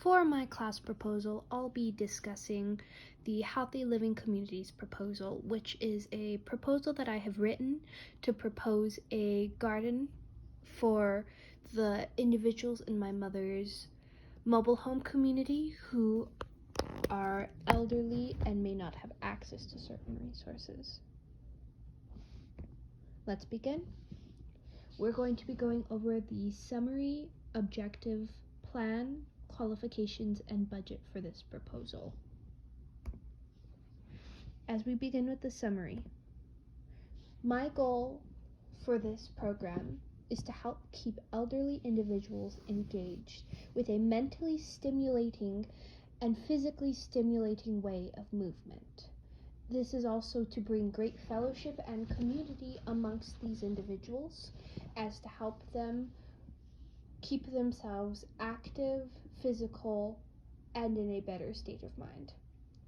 For my class proposal, I'll be discussing the Healthy Living Communities proposal, which is a proposal that I have written to propose a garden for the individuals in my mother's mobile home community who are elderly and may not have access to certain resources. Let's begin. We're going to be going over the summary, objective, plan, qualifications, and budget for this proposal. As we begin with the summary, my goal for this program is to help keep elderly individuals engaged with a mentally stimulating and physically stimulating way of movement. This is also to bring great fellowship and community amongst these individuals as to help them keep themselves active, physical, and in a better state of mind.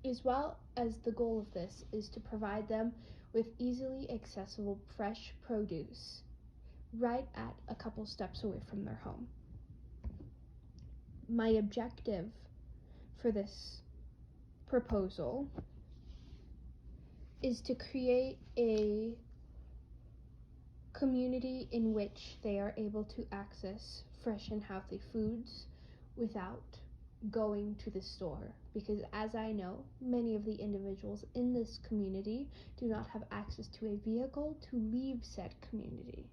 As well as the goal of this is to provide them with easily accessible fresh produce right at a couple steps away from their home. My objective for this proposal is to create a community in which they are able to access fresh and healthy foods without going to the store, because as I know, many of the individuals in this community do not have access to a vehicle to leave said community.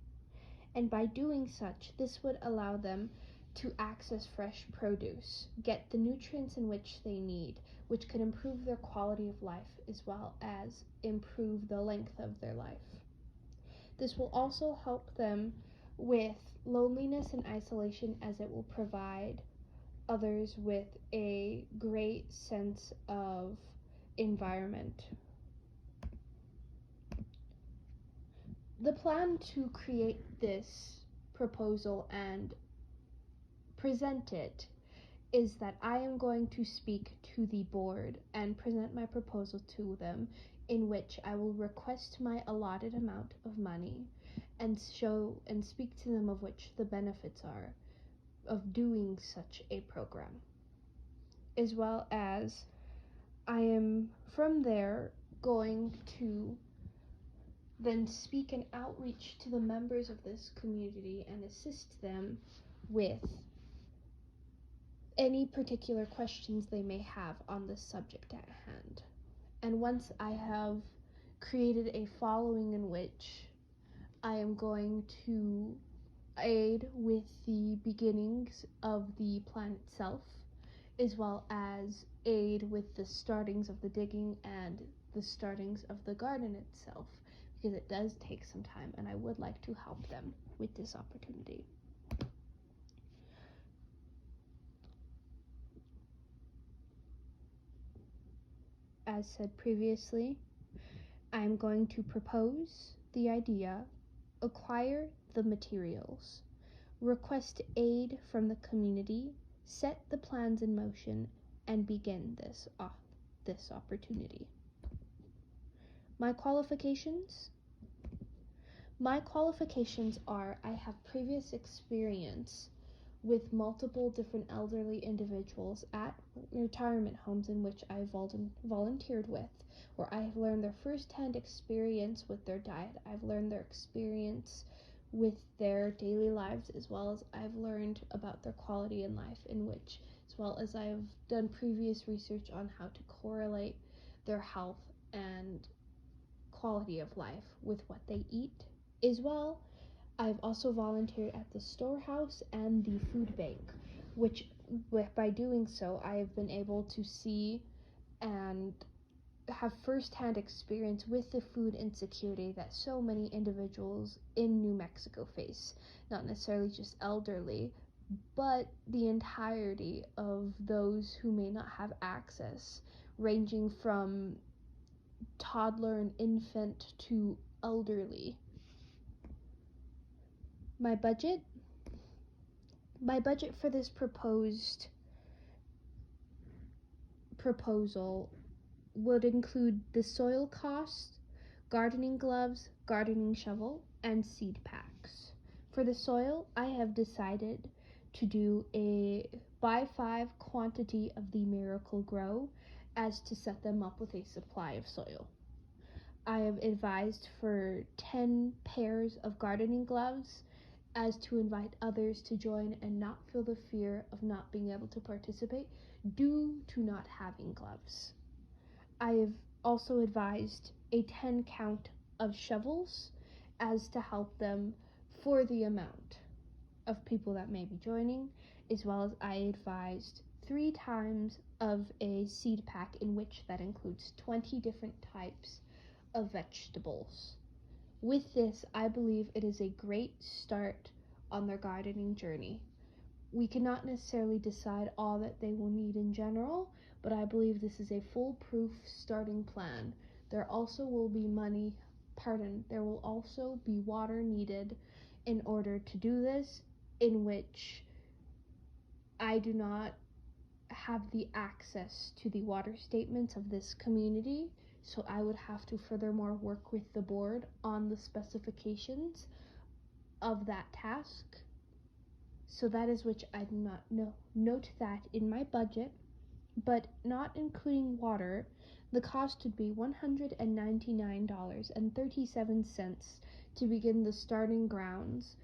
And by doing such, this would allow them to access fresh produce, get the nutrients in which they need, which could improve their quality of life as well as improve the length of their life. This will also help them with loneliness and isolation, as it will provide others with a great sense of environment. The plan to create this proposal and present it is that I am going to speak to the board and present my proposal to them, in which I will request my allotted amount of money and show and speak to them of which the benefits are of doing such a program. As well as I am from there going to then speak and outreach to the members of this community and assist them with any particular questions they may have on the subject at hand. And once I have created a following in which I am going to aid with the beginnings of the plan itself, as well as aid with the startings of the digging and the startings of the garden itself, because it does take some time and I would like to help them with this opportunity. As said previously, I'm going to propose the idea, acquire the materials, request aid from the community, set the plans in motion, and begin this opportunity. My qualifications? My qualifications are I have previous experience with multiple different elderly individuals at retirement homes in which I volunteered with, where I have learned their first-hand experience with their diet. I've learned their experience with their daily lives, as well as I've learned about their quality in life, in which, as well as I've done previous research on how to correlate their health and quality of life with what they eat. As well, I've also volunteered at the storehouse and the food bank, which by doing so, I have been able to see and have first-hand experience with the food insecurity that so many individuals in New Mexico face. Not necessarily just elderly, but the entirety of those who may not have access, ranging from toddler and infant to elderly. My budget for this proposal would include the soil cost, gardening gloves, gardening shovel, and seed packs. For the soil, I have decided to do a by 5 quantity of the Miracle-Gro as to set them up with a supply of soil. I have advised for 10 pairs of gardening gloves as to invite others to join and not feel the fear of not being able to participate due to not having gloves. I have also advised a 10 count of shovels as to help them for the amount of people that may be joining, as well as I advised 3 times of a seed pack in which that includes 20 different types of vegetables. With this, I believe it is a great start on their gardening journey. We cannot necessarily decide all that they will need in general, but I believe this is a foolproof starting plan. There also will be there will also be water needed in order to do this, in which I do not have the access to the water statements of this community, so I would have to furthermore work with the board on the specifications of that task. So that is which I do not know. Note that in my budget, but not including water, the cost would be $199.37 to begin the starting grounds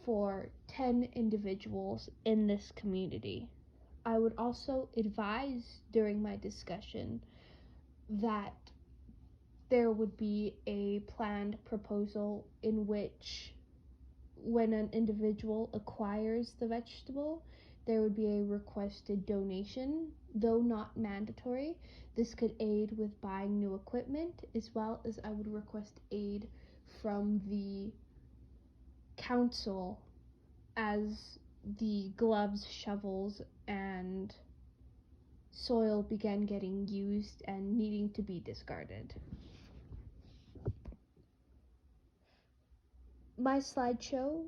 for 10 individuals in this community. I would also advise during my discussion that there would be a planned proposal in which, when an individual acquires the vegetable, there would be a requested donation, though not mandatory. This could aid with buying new equipment, as well as I would request aid from the council as the gloves, shovels, and soil began getting used and needing to be discarded. My slideshow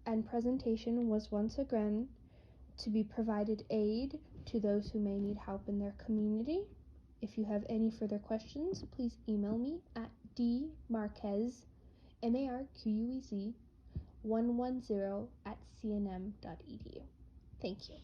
and presentation was once again to be provided aid to those who may need help in their community. If you have any further questions, please email me at dmarquez, marquez, 110 at cnm.edu. Thank you.